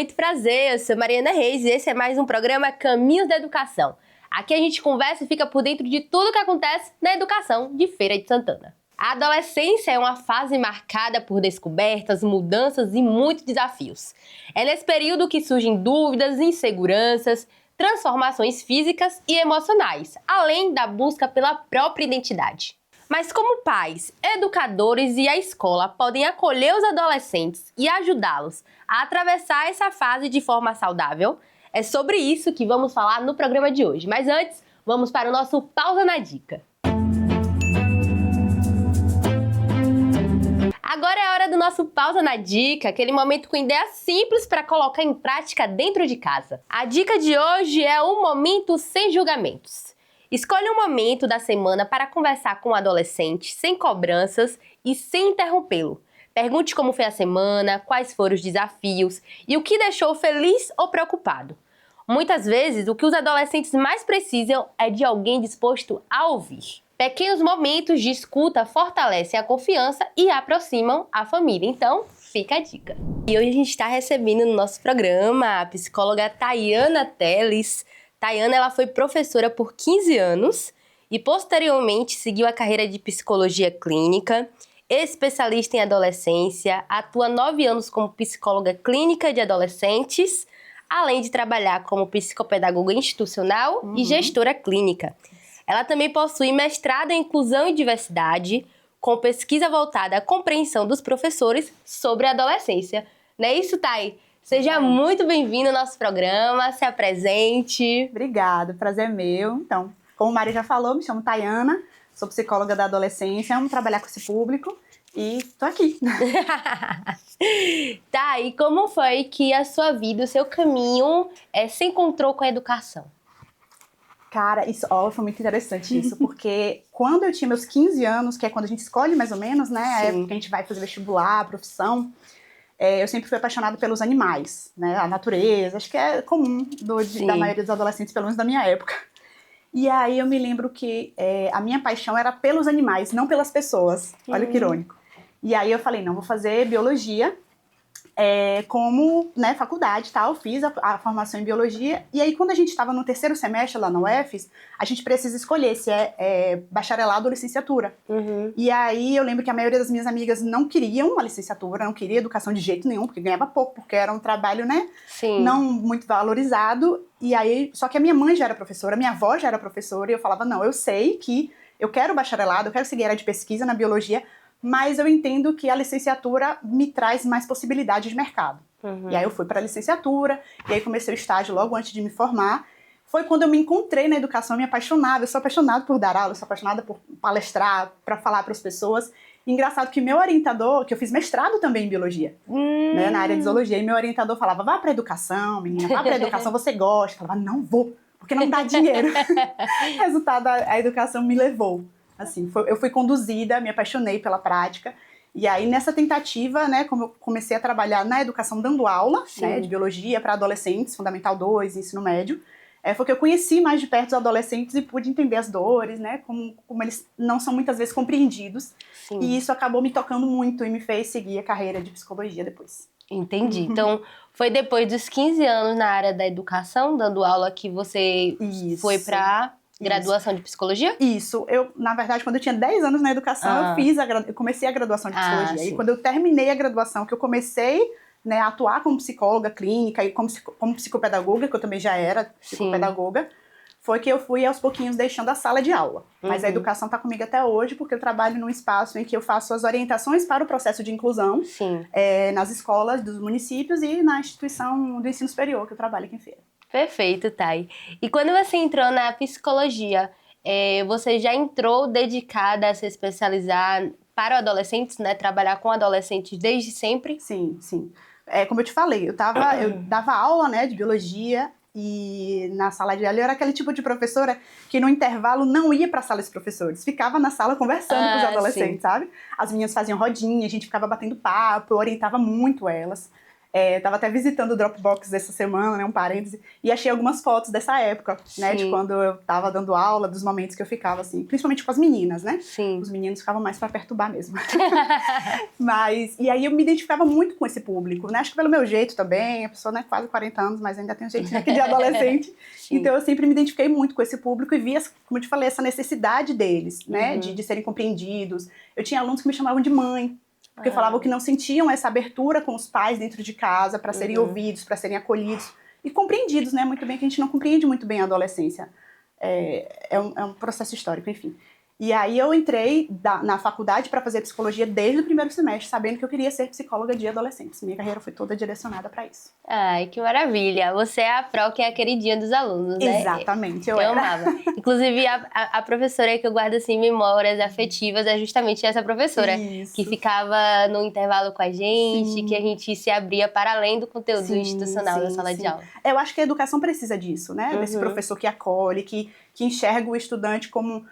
muito prazer, eu sou Mariana Reis e esse é mais um programa Caminhos da Educação. Aqui a gente conversa e fica por dentro de tudo que acontece na educação de Feira de Santana. A adolescência é uma fase marcada por descobertas, mudanças e muitos desafios. É nesse período que surgem dúvidas, inseguranças, transformações físicas e emocionais, além da busca pela própria identidade. Mas como pais, educadores e a escola podem acolher os adolescentes e ajudá-los a atravessar essa fase de forma saudável? É sobre isso que vamos falar no programa de hoje. Mas antes, vamos para o nosso Pausa na Dica. Agora é a hora do nosso Pausa na Dica, aquele momento com ideias simples para colocar em prática dentro de casa. A dica de hoje é um momento sem julgamentos. Escolha um momento da semana para conversar com o adolescente sem cobranças e sem interrompê-lo. Pergunte como foi a semana, quais foram os desafios e o que deixou feliz ou preocupado. Muitas vezes, o que os adolescentes mais precisam é de alguém disposto a ouvir. Pequenos momentos de escuta fortalecem a confiança e aproximam a família. Então, fica a dica. E hoje a gente está recebendo no nosso programa a psicóloga Tayana Teles. Tayana, ela foi professora por 15 anos e posteriormente seguiu a carreira de psicologia clínica, especialista em adolescência, atua 9 anos como psicóloga clínica de adolescentes, além de trabalhar como psicopedagoga institucional e gestora clínica. Ela também possui mestrado em inclusão e diversidade, com pesquisa voltada à compreensão dos professores sobre a adolescência. Não é isso, Thay? Seja muito bem-vindo ao nosso programa, se apresente. Obrigada, prazer é meu. Então, como a Mari já falou, me chamo Tayana, sou psicóloga da adolescência, amo trabalhar com esse público e tô aqui. Tá, e como foi que a sua vida, o seu caminho se encontrou com a educação? Cara, isso foi muito interessante isso, porque quando eu tinha meus 15 anos, que é quando a gente escolhe mais ou menos, né, a época que a gente vai fazer vestibular, a profissão, eu sempre fui apaixonada pelos animais, né, a natureza, acho que é comum da maioria dos adolescentes, pelo menos da minha época. E aí eu me lembro que a minha paixão era pelos animais, não pelas pessoas, olha que irônico. E aí eu falei, não, vou fazer biologia, como, né, faculdade e tal, fiz a formação em biologia, e aí quando a gente estava no terceiro semestre lá na UFES, a gente precisa escolher se é bacharelado ou licenciatura. E aí eu lembro que a maioria das minhas amigas não queriam a licenciatura, não queria educação de jeito nenhum, porque ganhava pouco, porque era um trabalho, né, não muito valorizado, e aí, só que a minha mãe já era professora, a minha avó já era professora, e eu falava, não, eu sei que eu quero bacharelado, eu quero seguir área de pesquisa na biologia, mas eu entendo que a licenciatura me traz mais possibilidades de mercado. E aí eu fui para a licenciatura, e aí comecei o estágio logo antes de me formar. Foi quando eu me encontrei na educação, me apaixonava. Eu sou apaixonada por dar aula, eu sou apaixonada por palestrar, para falar para as pessoas. E engraçado que meu orientador, que eu fiz mestrado também em biologia, né, na área de zoologia, e meu orientador falava, vá para a educação, menina, vá para a educação, você gosta. Eu falava, não vou, porque não dá dinheiro. Resultado, a educação me levou. Assim, eu fui conduzida, me apaixonei pela prática, e aí nessa tentativa, né, como eu comecei a trabalhar na educação dando aula, né, de biologia para adolescentes, Fundamental 2, ensino médio, foi que eu conheci mais de perto os adolescentes e pude entender as dores, né, como eles não são muitas vezes compreendidos, e isso acabou me tocando muito e me fez seguir a carreira de psicologia depois. Entendi. Então, foi depois dos 15 anos na área da educação, dando aula, que você foi para graduação de psicologia? Isso. Na verdade, quando eu tinha 10 anos na educação, eu comecei a graduação de psicologia. E quando eu terminei a graduação, que eu comecei, né, a atuar como psicóloga clínica e como psicopedagoga, que eu também já era psicopedagoga, foi que eu fui aos pouquinhos deixando a sala de aula. Mas a educação está comigo até hoje, porque eu trabalho num espaço em que eu faço as orientações para o processo de inclusão nas escolas dos municípios e na instituição do ensino superior, que eu trabalho aqui em Feira. Perfeito, Thay. E quando você entrou na psicologia, você já entrou dedicada a se especializar para adolescentes, né? Trabalhar com adolescentes desde sempre? Sim, sim. Como eu te falei, eu dava aula, né, de biologia, e na sala de aula eu era aquele tipo de professora que no intervalo não ia para a sala dos professores, ficava na sala conversando com os adolescentes, sabe? As meninas faziam rodinha, a gente ficava batendo papo, eu orientava muito elas. Tava até visitando o Dropbox essa semana, né, um parêntese, e achei algumas fotos dessa época, né, de quando eu tava dando aula, dos momentos que eu ficava assim, principalmente com as meninas, né? Sim. Os meninos ficavam mais pra perturbar mesmo. E aí eu me identificava muito com esse público, né? Acho que pelo meu jeito também, a pessoa, né, quase 40 anos, mas ainda tem um jeitinho aqui de adolescente. Então eu sempre me identifiquei muito com esse público e via, como eu te falei, essa necessidade deles, né, de serem compreendidos. Eu tinha alunos que me chamavam de mãe, porque falavam que não sentiam essa abertura com os pais dentro de casa para serem ouvidos, para serem acolhidos e compreendidos, né? Muito bem, que a gente não compreende muito bem a adolescência. É um processo histórico, enfim. E aí eu entrei na faculdade para fazer psicologia desde o primeiro semestre, sabendo que eu queria ser psicóloga de adolescentes. Minha carreira foi toda direcionada para isso. Ai, que maravilha. Você é a Pro, que é a queridinha dos alunos, né? Exatamente, eu amava. Inclusive, a professora que eu guardo, assim, memórias afetivas é justamente essa professora. Isso. Que ficava no intervalo com a gente, que a gente se abria para além do conteúdo institucional da sala de aula. Eu acho que a educação precisa disso, né? Desse professor que acolhe, que enxerga o estudante como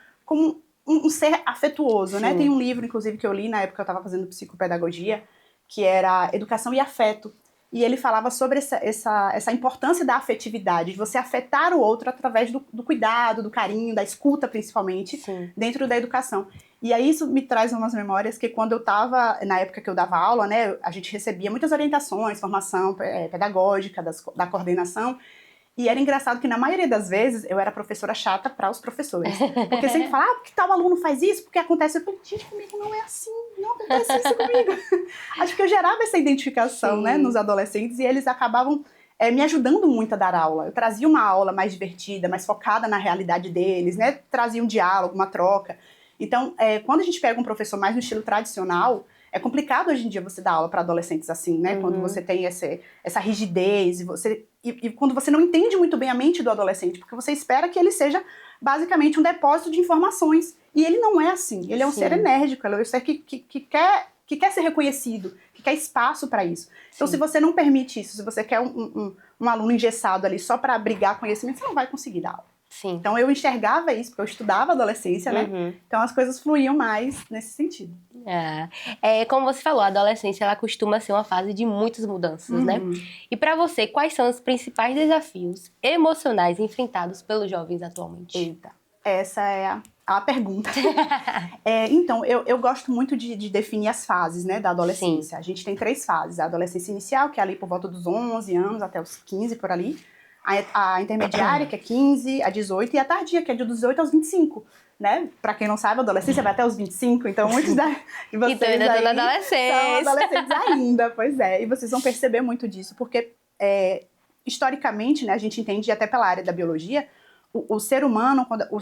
um ser afetuoso, né? Tem um livro, inclusive, que eu li na época que eu estava fazendo psicopedagogia, que era Educação e Afeto. E ele falava sobre essa importância da afetividade, de você afetar o outro através do cuidado, do carinho, da escuta, principalmente, dentro da educação. E aí isso me traz umas memórias que quando eu estava, na época que eu dava aula, né, a gente recebia muitas orientações, formação pedagógica, da coordenação. E era engraçado que, na maioria das vezes, eu era professora chata para os professores. Porque sempre falava, por que tal aluno faz isso? Porque acontece. Eu falei, gente, comigo não é assim, não acontece isso comigo. Acho que eu gerava essa identificação, né, nos adolescentes, e eles acabavam me ajudando muito a dar aula. Eu trazia uma aula mais divertida, mais focada na realidade deles, né, trazia um diálogo, uma troca. Então, quando a gente pega um professor mais no estilo tradicional, é complicado hoje em dia você dar aula para adolescentes assim, né? Quando você tem essa rigidez e quando você não entende muito bem a mente do adolescente, porque você espera que ele seja basicamente um depósito de informações. E ele não é assim. Ele é um ser enérgico, ele é um ser que quer ser reconhecido, que quer espaço para isso. Então, se você não permite isso, se você quer um aluno engessado ali só para abrigar conhecimento, você não vai conseguir dar aula. Sim. Então eu enxergava isso, porque eu estudava adolescência, né? Então as coisas fluíam mais nesse sentido. Como você falou, a adolescência ela costuma ser uma fase de muitas mudanças, né? E para você, quais são os principais desafios emocionais enfrentados pelos jovens atualmente? Eita, essa é a pergunta. Então, eu gosto muito de definir as fases, né, da adolescência. A gente tem 3 fases. A adolescência inicial, que é ali por volta dos 11 anos até os 15, por ali. A intermediária, que é 15 a 18, e a tardia, que é de 18 aos 25, né? Pra quem não sabe, a adolescência vai até os 25, então muitos de vocês então, ainda aí na adolescência. são adolescentes ainda, pois é. E vocês vão perceber muito disso, porque historicamente, né, a gente entende até pela área da biologia, o ser humano, o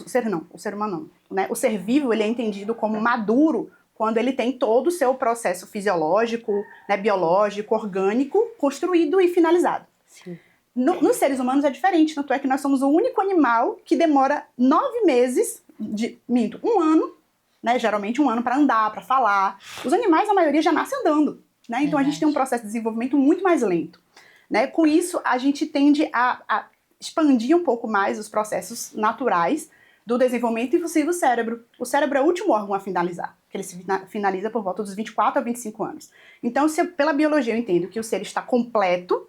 ser vivo, ele é entendido como maduro quando ele tem todo o seu processo fisiológico, né, biológico, orgânico, construído e finalizado. Sim. Nos seres humanos é diferente, tanto é que nós somos o único animal que demora 9 meses, um ano, né, geralmente um ano para andar, para falar. Os animais, a maioria, já nasce andando, né? Então a gente tem um processo de desenvolvimento muito mais lento, né? Com isso, a gente tende a expandir um pouco mais os processos naturais do desenvolvimento inclusive do cérebro. O cérebro é o último órgão a finalizar, que ele se finaliza por volta dos 24 a 25 anos. Então, pela biologia eu entendo que o ser está completo,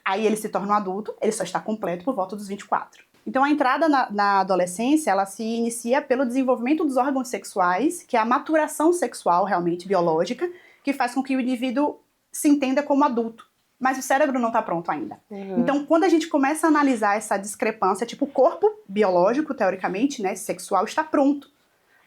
aí ele se torna um adulto, ele só está completo por volta dos 24. Então, a entrada na adolescência, ela se inicia pelo desenvolvimento dos órgãos sexuais, que é a maturação sexual, realmente, biológica, que faz com que o indivíduo se entenda como adulto. Mas o cérebro não está pronto ainda. Então, quando a gente começa a analisar essa discrepância, tipo, o corpo biológico, teoricamente, né, sexual, está pronto.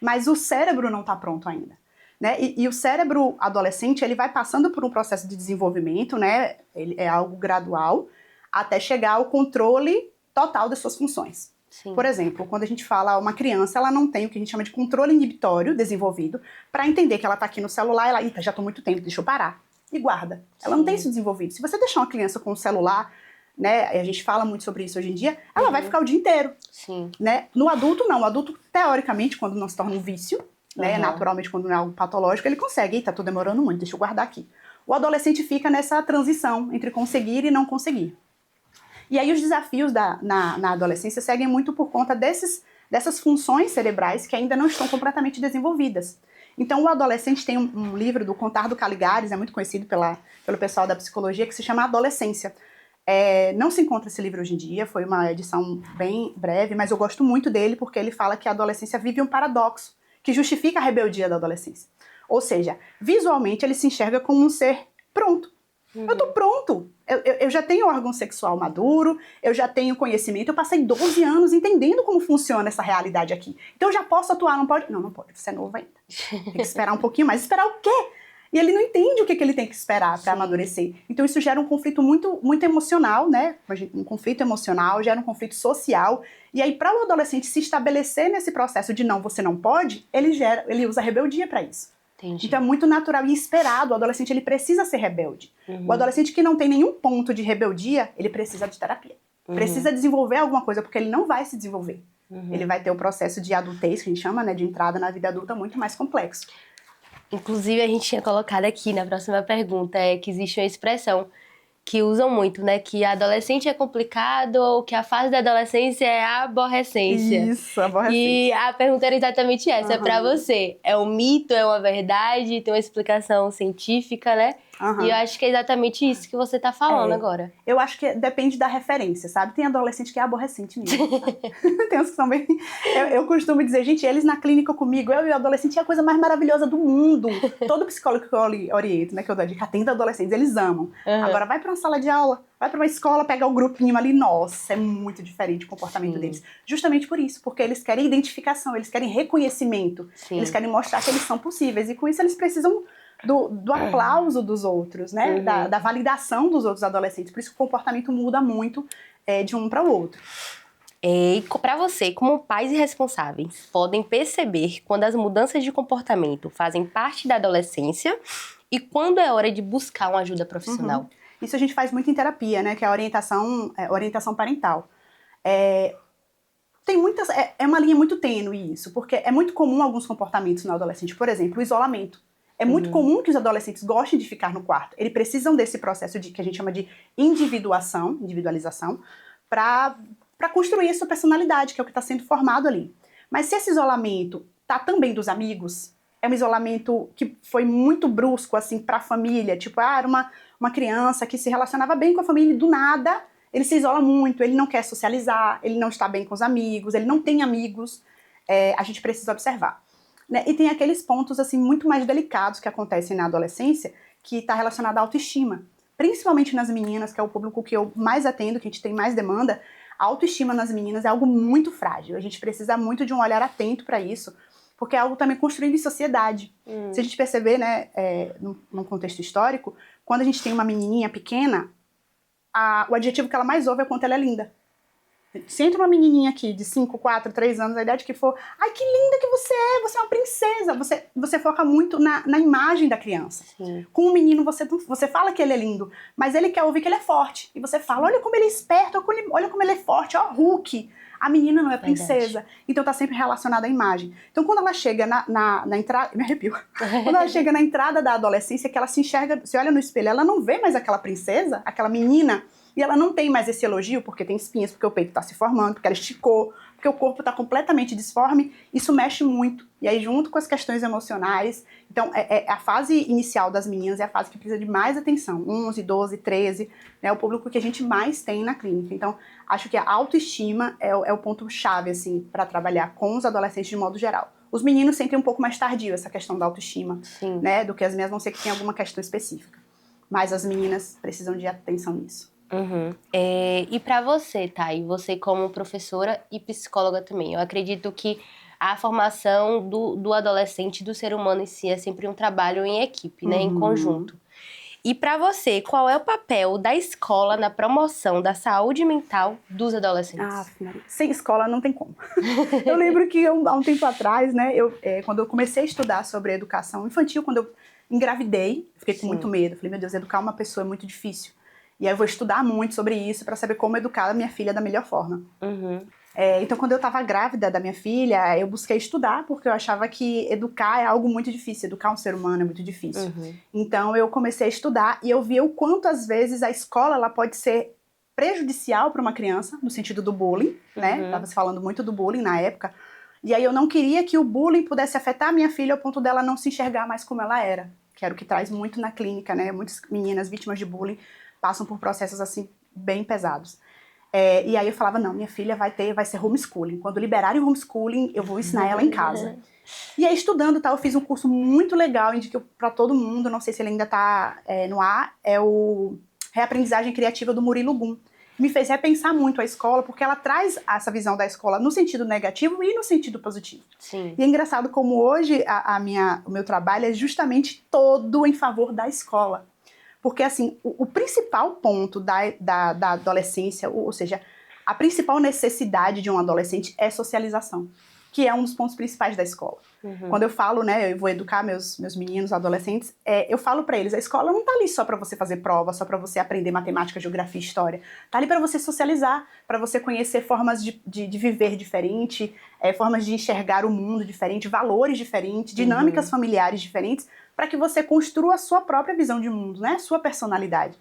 Mas o cérebro não está pronto ainda. Né? E o cérebro adolescente, ele vai passando por um processo de desenvolvimento, né? Ele é algo gradual, até chegar ao controle total das suas funções. Sim. Por exemplo, quando a gente fala uma criança, ela não tem o que a gente chama de controle inibitório desenvolvido para entender que ela está aqui no celular, ela, já estou muito tempo, deixa eu parar. E guarda. Ela não tem isso desenvolvido. Se você deixar uma criança com o celular, né, e a gente fala muito sobre isso hoje em dia, ela vai ficar o dia inteiro. Sim. Né? No adulto, não. O adulto, teoricamente, quando não se torna um vício, né, naturalmente, quando não é algo patológico, ele consegue. Eita, tô demorando muito, deixa eu guardar aqui. O adolescente fica nessa transição entre conseguir e não conseguir. E aí os desafios na adolescência seguem muito por conta dessas funções cerebrais que ainda não estão completamente desenvolvidas. Então, o adolescente tem um livro do Contardo Caligares, é muito conhecido pelo pessoal da psicologia, que se chama Adolescência. Não se encontra esse livro hoje em dia, foi uma edição bem breve, mas eu gosto muito dele porque ele fala que a adolescência vive um paradoxo que justifica a rebeldia da adolescência. Ou seja, visualmente ele se enxerga como um ser pronto. Eu tô pronto, eu já tenho órgão sexual maduro, eu já tenho conhecimento, eu passei 12 anos entendendo como funciona essa realidade aqui. Então eu já posso atuar, não pode? Não, não pode, você é novo ainda. Tem que esperar um pouquinho mais. Esperar o quê? E ele não entende o que ele tem que esperar para amadurecer. Então isso gera um conflito muito, muito emocional, né? Um conflito emocional, gera um conflito social. E aí, para o adolescente se estabelecer nesse processo de não, você não pode, ele usa a rebeldia para isso. Entendi. Então é muito natural e esperado. O adolescente ele precisa ser rebelde. O adolescente que não tem nenhum ponto de rebeldia, ele precisa de terapia. Precisa desenvolver alguma coisa, porque ele não vai se desenvolver. Ele vai ter o processo de adultez, que a gente chama, né, de entrada na vida adulta, muito mais complexo. Inclusive, a gente tinha colocado aqui na próxima pergunta que existe uma expressão que usam muito, né? Que adolescente é complicado ou que a fase da adolescência é a aborrecência. Isso, aborrecência. E a pergunta era exatamente essa, pra você. É um mito, é uma verdade, tem uma explicação científica, né? E eu acho que é exatamente isso que você tá falando agora. Eu acho que depende da referência, sabe? Tem adolescente que é aborrecente mesmo, sabe? Tem uns que são bem... Eu costumo dizer, gente, eles na clínica comigo, eu e o adolescente é a coisa mais maravilhosa do mundo. Todo psicólogo que eu oriento, né, que eu dou dica, atende adolescentes, eles amam. Agora vai pra uma sala de aula, vai pra uma escola, pega o grupinho ali, nossa, é muito diferente o comportamento deles. Justamente por isso, porque eles querem identificação, eles querem reconhecimento, eles querem mostrar que eles são possíveis, e com isso eles precisam do aplauso dos outros, né? Da validação dos outros adolescentes. Por isso que o comportamento muda muito de um para o outro. E para você, como pais e responsáveis, podem perceber quando as mudanças de comportamento fazem parte da adolescência e quando é hora de buscar uma ajuda profissional. Isso a gente faz muito em terapia, né? Que é a orientação parental. Tem muitas... É uma linha muito tênue isso, porque é muito comum alguns comportamentos no adolescente. Por exemplo, o isolamento. É muito comum que os adolescentes gostem de ficar no quarto. Eles precisam desse processo que a gente chama de individualização, para construir a sua personalidade, que é o que está sendo formado ali. Mas se esse isolamento tá também dos amigos, é um isolamento que foi muito brusco, assim, para a família, tipo, era uma criança que se relacionava bem com a família e do nada ele se isola muito, ele não quer socializar, ele não está bem com os amigos, ele não tem amigos, a gente precisa observar. Né? E tem aqueles pontos assim muito mais delicados que acontecem na adolescência, que está relacionado à autoestima. Principalmente nas meninas, que é o público que eu mais atendo, que a gente tem mais demanda, a autoestima nas meninas é algo muito frágil. A gente precisa muito de um olhar atento para isso, porque é algo também construído em sociedade. Se a gente perceber, né, num contexto histórico, quando a gente tem uma menininha pequena, o adjetivo que ela mais ouve é quanto ela é linda. Se entra uma menininha aqui de 5, 4, 3 anos, a idade que for, ai, que linda que você é uma princesa. Você foca muito na imagem da criança. Sim. Com o menino, você fala que ele é lindo, mas ele quer ouvir que ele é forte. E você fala, olha como ele é esperto, olha como ele é forte, ó, Hulk. A menina não é princesa. Verdade. Então tá sempre relacionada à imagem. Então quando ela chega na entrada, me arrepio. Quando ela chega na entrada da adolescência, que ela se enxerga, se olha no espelho, ela não vê mais aquela princesa, aquela menina, e ela não tem mais esse elogio, porque tem espinhas, porque o peito está se formando, porque ela esticou, porque o corpo está completamente disforme, isso mexe muito. E aí, junto com as questões emocionais, então, a fase inicial das meninas é a fase que precisa de mais atenção, 11, 12, 13, né, é o público que a gente mais tem na clínica. Então, acho que a autoestima é o ponto-chave, assim, para trabalhar com os adolescentes de modo geral. Os meninos sentem um pouco mais tardio essa questão da autoestima, né, do que as meninas, vão ser que tem alguma questão específica. Mas as meninas precisam de atenção nisso. E para você, Thay, você como professora e psicóloga também, eu acredito que a formação do adolescente, do ser humano em si, é sempre um trabalho em equipe, né, em conjunto. E para você, qual é o papel da escola na promoção da saúde mental dos adolescentes? Sem escola não tem como. Eu lembro que há um tempo atrás, né, quando eu comecei a estudar sobre educação infantil, quando eu engravidei, fiquei com muito medo. Falei, meu Deus, educar uma pessoa é muito difícil. E aí eu vou estudar muito sobre isso para saber como educar a minha filha da melhor forma. Então, quando eu estava grávida da minha filha, eu busquei estudar, porque eu achava que educar é algo muito difícil. Educar um ser humano é muito difícil. Então, eu comecei a estudar e eu vi o quanto, às vezes, a escola ela pode ser prejudicial para uma criança, no sentido do bullying, né? Tava se falando muito do bullying na época. E aí eu não queria que o bullying pudesse afetar a minha filha ao ponto dela não se enxergar mais como ela era, que era o que traz muito na clínica, né? Muitas meninas vítimas de bullying passam por processos assim bem pesados. E aí eu falava, não, minha filha vai ser homeschooling. Quando liberarem o homeschooling, eu vou ensinar ela em casa. E aí, estudando, tá, eu fiz um curso muito legal, indico para todo mundo, não sei se ele ainda tá no ar, é o Reaprendizagem Criativa do Murilo Gun. Me fez repensar muito a escola, porque ela traz essa visão da escola no sentido negativo e no sentido positivo. Sim. E é engraçado como hoje o meu trabalho é justamente todo em favor da escola. Porque, assim, o principal ponto da adolescência, ou seja, a principal necessidade de um adolescente é socialização, que é um dos pontos principais da escola. Quando eu falo, né, eu vou educar meus meninos, adolescentes, eu falo pra eles, a escola não tá ali só pra você fazer prova, só pra você aprender matemática, geografia e história. Tá ali pra você socializar, pra você conhecer formas de viver diferente, formas de enxergar o mundo diferente, valores diferentes, dinâmicas familiares diferentes, para que você construa a sua própria visão de mundo, né, sua personalidade.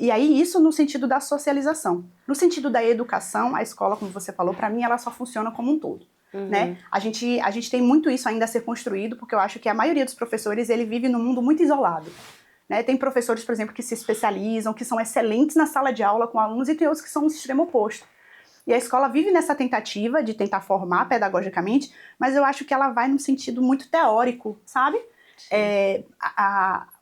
E aí isso no sentido da socialização. No sentido da educação, a escola, como você falou, pra mim ela só funciona como um todo. Né? A gente tem muito isso ainda a ser construído, porque eu acho que a maioria dos professores, ele vive num mundo muito isolado. Né? Tem professores, por exemplo, que se especializam, que são excelentes na sala de aula com alunos, e tem outros que são o extremo oposto. E a escola vive nessa tentativa de tentar formar pedagogicamente, mas eu acho que ela vai num sentido muito teórico, sabe?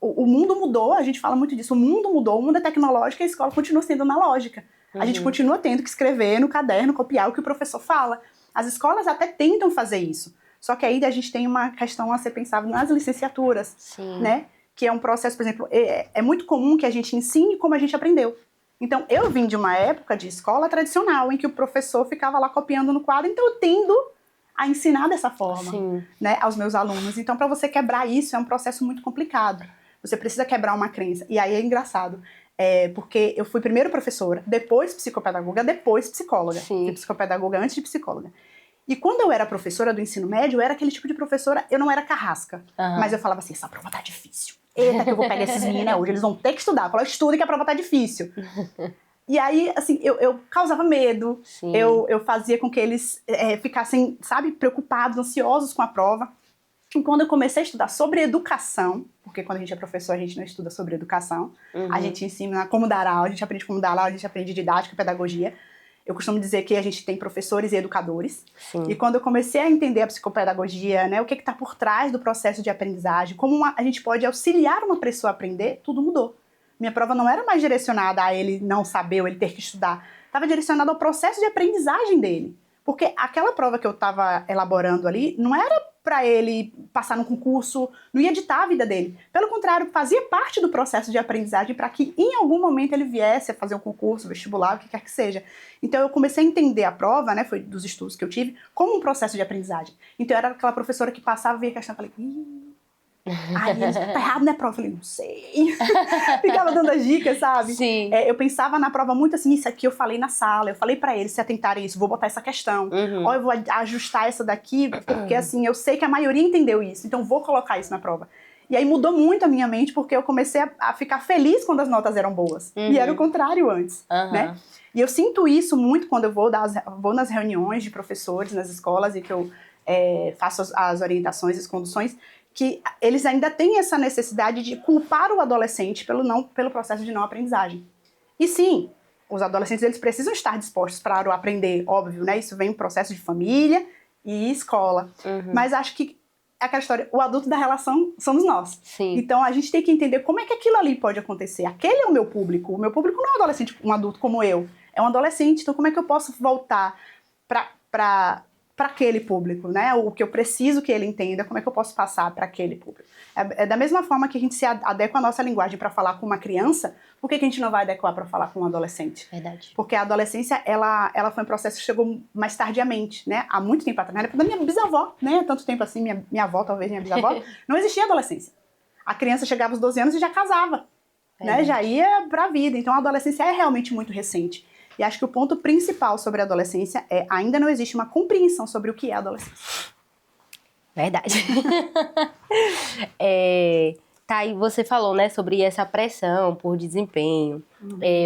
O mundo mudou, a gente fala muito disso, o mundo mudou, o mundo é tecnológico e a escola continua sendo analógica. A gente continua tendo que escrever no caderno, copiar o que o professor fala. As escolas até tentam fazer isso, só que aí a gente tem uma questão a ser pensada nas licenciaturas, né? Que é um processo, por exemplo, é muito comum que a gente ensine como a gente aprendeu. Então, eu vim de uma época de escola tradicional, em que o professor ficava lá copiando no quadro, então eu tendo a ensinar dessa forma, né, aos meus alunos. Então, para você quebrar isso, é um processo muito complicado. Você precisa quebrar uma crença. E aí é engraçado, porque eu fui primeiro professora, depois psicopedagoga, depois psicóloga. Fui psicopedagoga antes de psicóloga. E quando eu era professora do ensino médio, eu era aquele tipo de professora, eu não era carrasca. Mas eu falava assim, essa prova tá difícil. Eita, que eu vou pegar esses meninos hoje, eles vão ter que estudar. Eu falava, estudem que a prova tá difícil. E aí, assim, eu causava medo, eu fazia com que eles ficassem, sabe, preocupados, ansiosos com a prova. E quando eu comecei a estudar sobre educação, porque quando a gente é professor, a gente não estuda sobre educação, a gente ensina como dar aula, a gente aprende como dar aula, a gente aprende didática, pedagogia. Eu costumo dizer que a gente tem professores e educadores. E quando eu comecei a entender a psicopedagogia, né, o que está por trás do processo de aprendizagem, como a gente pode auxiliar uma pessoa a aprender, tudo mudou. Minha prova não era mais direcionada a ele não saber ou ele ter que estudar. Estava direcionada ao processo de aprendizagem dele. Porque aquela prova que eu estava elaborando ali não era para ele passar num concurso, não ia ditar a vida dele. Pelo contrário, fazia parte do processo de aprendizagem para que em algum momento ele viesse a fazer um concurso, vestibular, o que quer que seja. Então eu comecei a entender a prova, né, foi dos estudos que eu tive, como um processo de aprendizagem. Então eu era aquela professora que passava, via a questão e falei, aí, tá errado, né, prof? Eu falei, não sei. Ficava dando as dicas, sabe? Eu pensava na prova muito assim, isso aqui eu falei na sala, eu falei pra eles se atentarem a isso, vou botar essa questão. Ó, eu vou ajustar essa daqui, porque assim, eu sei que a maioria entendeu isso, então vou colocar isso na prova. E aí mudou muito a minha mente, porque eu comecei a ficar feliz quando as notas eram boas. E era o contrário antes, né? E eu sinto isso muito quando eu vou nas reuniões de professores, nas escolas, e que eu faço as orientações, as conduções, que eles ainda têm essa necessidade de culpar o adolescente pelo processo de não aprendizagem. E sim, os adolescentes eles precisam estar dispostos para aprender, óbvio, né? Isso vem um processo de família e escola. Mas acho que aquela história, o adulto da relação somos nós. Então a gente tem que entender como é que aquilo ali pode acontecer. Aquele é o meu público. O meu público não é um adolescente, um adulto como eu. É um adolescente. Então como é que eu posso voltar para aquele público, né? O que eu preciso que ele entenda, como é que eu posso passar para aquele público. É da mesma forma que a gente se adequa a nossa linguagem para falar com uma criança, por que a gente não vai adequar para falar com um adolescente? Verdade. Porque a adolescência, ela foi um processo que chegou mais tardiamente, né? Há muito tempo atrás. Na época da minha bisavó, né? Tanto tempo assim, minha avó, talvez minha bisavó, não existia adolescência. A criança chegava aos 12 anos e já casava, né? Já ia para a vida. Então a adolescência é realmente muito recente. E acho que o ponto principal sobre a adolescência é ainda não existe uma compreensão sobre o que é a adolescência. Verdade. Tá, e você falou, né, sobre essa pressão por desempenho,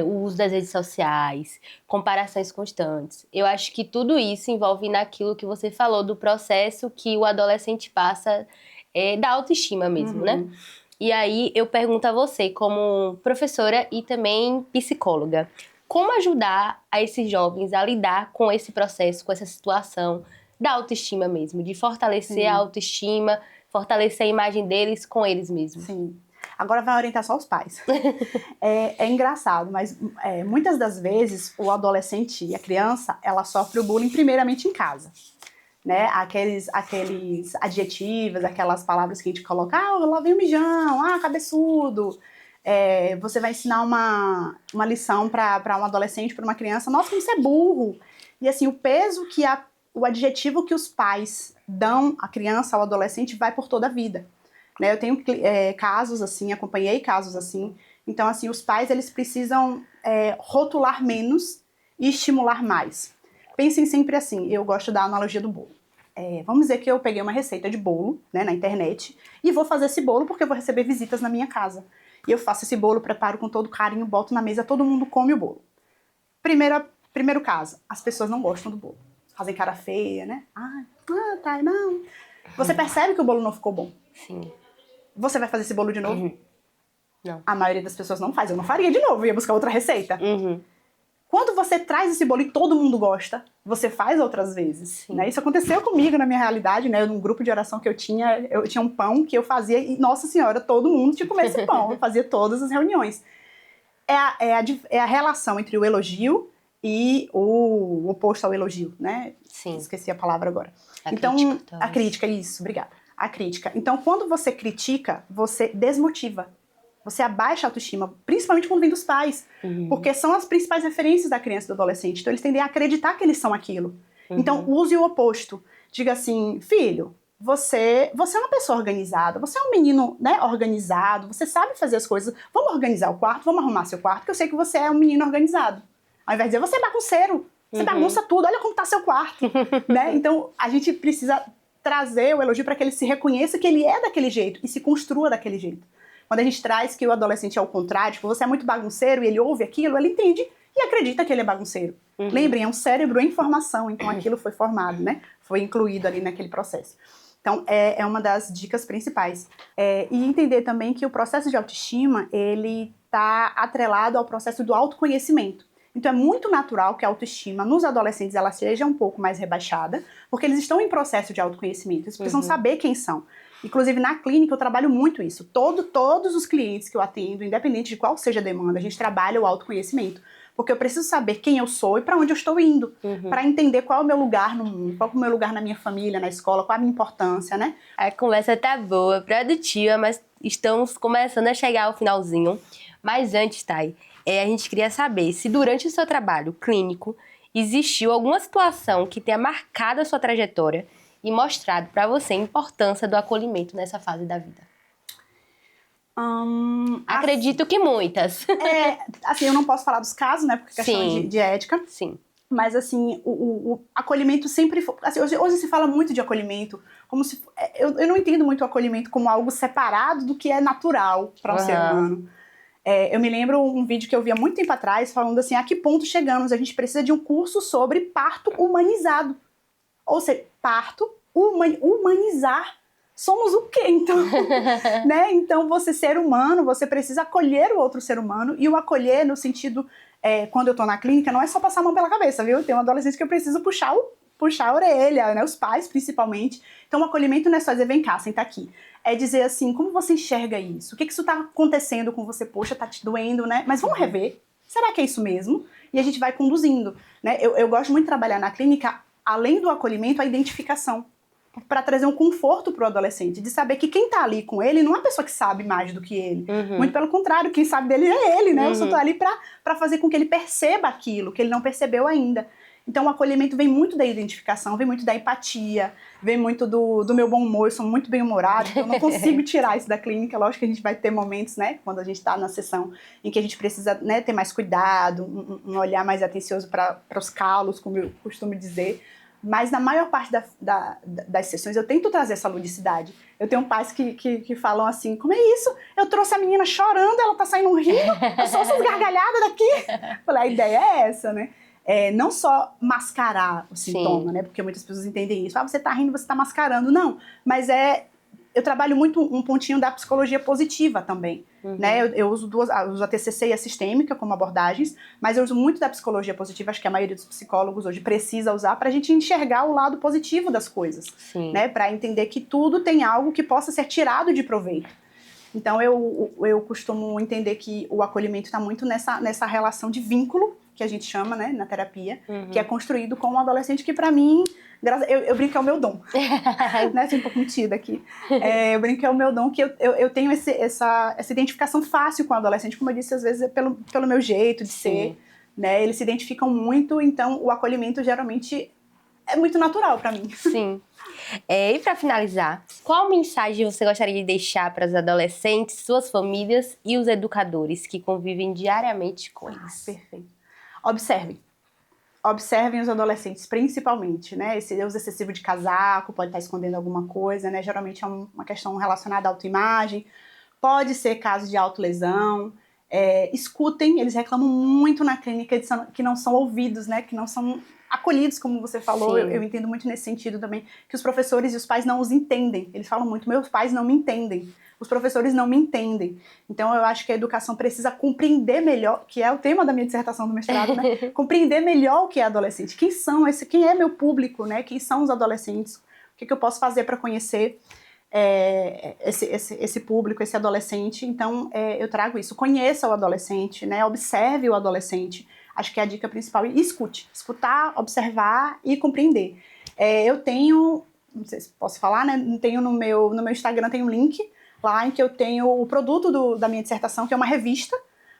o uso das redes sociais, comparações constantes. Eu acho que tudo isso envolve naquilo que você falou do processo que o adolescente passa da autoestima mesmo, né? E aí eu pergunto a você, como professora e também psicóloga, como ajudar a esses jovens a lidar com esse processo, com essa situação da autoestima mesmo, de fortalecer a autoestima, fortalecer a imagem deles com eles mesmos. Sim. Agora vai orientar só os pais. É engraçado, mas muitas das vezes o adolescente e a criança, ela sofre o bullying primeiramente em casa. Né? Aqueles adjetivos, aquelas palavras que a gente coloca, lá vem o mijão, cabeçudo. Você vai ensinar uma lição para um adolescente, para uma criança, nossa, como você é burro. E assim, o peso que o adjetivo que os pais dão à criança, ao adolescente, vai por toda a vida. Né? Eu tenho casos assim, acompanhei casos assim. Então, assim, os pais, eles precisam rotular menos e estimular mais. Pensem sempre assim, eu gosto da analogia do bolo. Vamos dizer que eu peguei uma receita de bolo, né, na internet, e vou fazer esse bolo porque eu vou receber visitas na minha casa. E eu faço esse bolo, preparo com todo carinho, boto na mesa, todo mundo come o bolo. Primeiro caso, as pessoas não gostam do bolo. Fazem cara feia, né? Tá, não. Você percebe que o bolo não ficou bom. Sim. Você vai fazer esse bolo de novo? Não. A maioria das pessoas não faz. Eu não faria de novo, eu ia buscar outra receita. Quando você traz esse bolo e todo mundo gosta, você faz outras vezes. Né? Isso aconteceu comigo na minha realidade, né? Num grupo de oração que eu tinha um pão que eu fazia e, nossa senhora, todo mundo tinha que comer esse pão. Eu fazia todas as reuniões. É a relação entre o elogio e o oposto ao elogio, né? Sim. Esqueci a palavra agora. A crítica, isso, obrigada. A crítica. Então, quando você critica, você desmotiva. Você abaixa a autoestima, principalmente quando vem dos pais. Porque são as principais referências da criança e do adolescente. Então, eles tendem a acreditar que eles são aquilo. Então, use o oposto. Diga assim, filho, você é uma pessoa organizada, você é um menino, né, organizado, você sabe fazer as coisas. Vamos organizar o quarto, vamos arrumar seu quarto, que eu sei que você é um menino organizado. Ao invés de dizer, você é bagunceiro, você bagunça tudo, olha como tá seu quarto. Né? Então, a gente precisa trazer o elogio para que ele se reconheça que ele é daquele jeito e se construa daquele jeito. Quando a gente traz que o adolescente é o contrário, tipo, você é muito bagunceiro e ele ouve aquilo, ele entende e acredita que ele é bagunceiro. Lembrem, é um cérebro em formação, então aquilo foi formado, né? Foi incluído ali naquele processo. Então, é uma das dicas principais. E entender também que o processo de autoestima, ele está atrelado ao processo do autoconhecimento. Então, é muito natural que a autoestima nos adolescentes ela seja um pouco mais rebaixada, porque eles estão em processo de autoconhecimento, eles precisam saber quem são. Inclusive, na clínica, eu trabalho muito isso. Todos os clientes que eu atendo, independente de qual seja a demanda, a gente trabalha o autoconhecimento. Porque eu preciso saber quem eu sou e para onde eu estou indo. Para entender qual é o meu lugar no mundo, qual é o meu lugar na minha família, na escola, qual é a minha importância, né? A conversa tá boa, produtiva, mas estamos começando a chegar ao finalzinho. Mas antes, Thay, a gente queria saber se durante o seu trabalho clínico existiu alguma situação que tenha marcado a sua trajetória e mostrado para você a importância do acolhimento nessa fase da vida. Acredito que muitas. Assim, eu não posso falar dos casos, né, porque é questão de ética. Sim. Mas, assim, o acolhimento sempre foi... Assim, hoje se fala muito de acolhimento, como se... Eu não entendo muito o acolhimento como algo separado do que é natural para um ser humano. Eu me lembro um vídeo que eu vi há muito tempo atrás, falando assim, a que ponto chegamos? A gente precisa de um curso sobre parto humanizado. Ou seja, parto, humanizar. Somos o quê, então? Né? Então, você ser humano, você precisa acolher o outro ser humano, e o acolher no sentido, quando eu tô na clínica, não é só passar a mão pela cabeça, viu? Tem um adolescente que eu preciso puxar a orelha, né? Os pais, principalmente. Então, o acolhimento não é só dizer, vem cá, senta aqui. É dizer assim, como você enxerga isso? O que isso tá acontecendo com você? Poxa, tá te doendo, né? Mas vamos rever. Será que é isso mesmo? E a gente vai conduzindo, né? Eu gosto muito de trabalhar na clínica, além do acolhimento, a identificação. Para trazer um conforto pro adolescente, de saber que quem tá ali com ele não é uma pessoa que sabe mais do que ele. Muito pelo contrário, quem sabe dele é ele, né? Eu só tô ali pra fazer com que ele perceba aquilo, que ele não percebeu ainda. Então o acolhimento vem muito da identificação, vem muito da empatia, vem muito do meu bom humor. Eu sou muito bem-humorada, então eu não consigo tirar isso da clínica. Lógico que a gente vai ter momentos, né, quando a gente tá na sessão, em que a gente precisa, né, ter mais cuidado, um olhar mais atencioso para os calos, como eu costumo dizer. Mas na maior parte das sessões eu tento trazer essa ludicidade. Eu tenho pais que falam assim, como é isso? Eu trouxe a menina chorando, ela tá saindo rindo, eu só essas gargalhadas daqui. Falei, a ideia é essa, né? Não só mascarar o sintoma, né? Porque muitas pessoas entendem isso. Você tá rindo, você tá mascarando. Não, mas eu trabalho muito um pontinho da psicologia positiva também, né? Eu uso uso a TCC e a sistêmica como abordagens, mas eu uso muito da psicologia positiva, acho que a maioria dos psicólogos hoje precisa usar pra gente enxergar o lado positivo das coisas, né? Pra entender que tudo tem algo que possa ser tirado de proveito. Então eu costumo entender que o acolhimento está muito nessa relação de vínculo, que a gente chama, né, na terapia, que é construído com um adolescente que, pra mim, eu brinco que é o meu dom. Né, sou um pouco metida aqui. Eu brinco que é o meu dom, que eu tenho essa identificação fácil com o adolescente, como eu disse, às vezes é pelo meu jeito de ser, né, eles se identificam muito, então o acolhimento geralmente é muito natural pra mim. Sim. E pra finalizar, qual mensagem você gostaria de deixar para os adolescentes, suas famílias e os educadores que convivem diariamente com eles? Perfeito. Observem os adolescentes, principalmente, né? Esse uso excessivo de casaco, pode estar escondendo alguma coisa, né? Geralmente é uma questão relacionada à autoimagem, pode ser caso de autolesão. Escutem, eles reclamam muito na clínica que não são ouvidos, né? Que não são acolhidos, como você falou. Eu entendo muito nesse sentido também, que os professores e os pais não os entendem. Eles falam muito, meus pais não me entendem. Os professores não me entendem. Então, eu acho que a educação precisa compreender melhor, que é o tema da minha dissertação do mestrado, né? Compreender melhor o que é adolescente. Quem é meu público, né? Quem são os adolescentes? O que eu posso fazer para conhecer esse público, esse adolescente? Então, eu trago isso. Conheça o adolescente, né? Observe o adolescente. Acho que é a dica principal. E escute. Escutar, observar e compreender. Eu tenho, não sei se posso falar, né? Tenho no meu Instagram, tem um link lá em que eu tenho o produto da minha dissertação, que é uma revista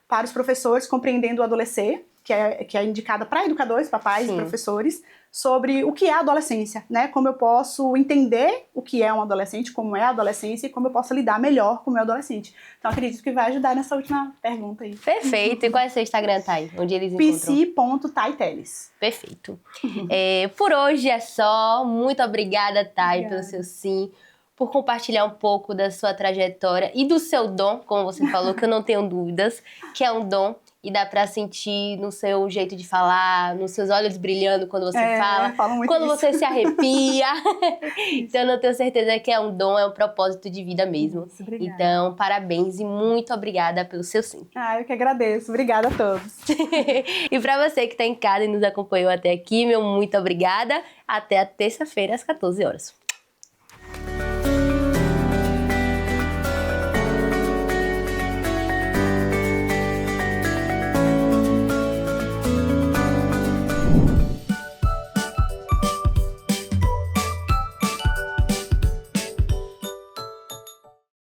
para os professores compreendendo o adolescer, que é indicada para educadores, papais e professores, sobre o que é a adolescência, né? Como eu posso entender o que é um adolescente, como é a adolescência e como eu posso lidar melhor com o meu adolescente. Então, acredito que vai ajudar nessa última pergunta aí. Perfeito. E qual é o seu Instagram, Thay? Onde eles encontram? pc.tayteles. Perfeito. Por hoje é só. Muito obrigada, Thay, pelo seu sim, por compartilhar um pouco da sua trajetória e do seu dom, como você falou, que eu não tenho dúvidas, que é um dom e dá pra sentir no seu jeito de falar, nos seus olhos brilhando quando você fala, quando você se arrepia. Então, eu tenho certeza que é um dom, é um propósito de vida mesmo. Então, parabéns e muito obrigada pelo seu sim. Eu que agradeço. Obrigada a todos. E pra você que tá em casa e nos acompanhou até aqui, meu muito obrigada. Até a terça-feira, às 14 horas.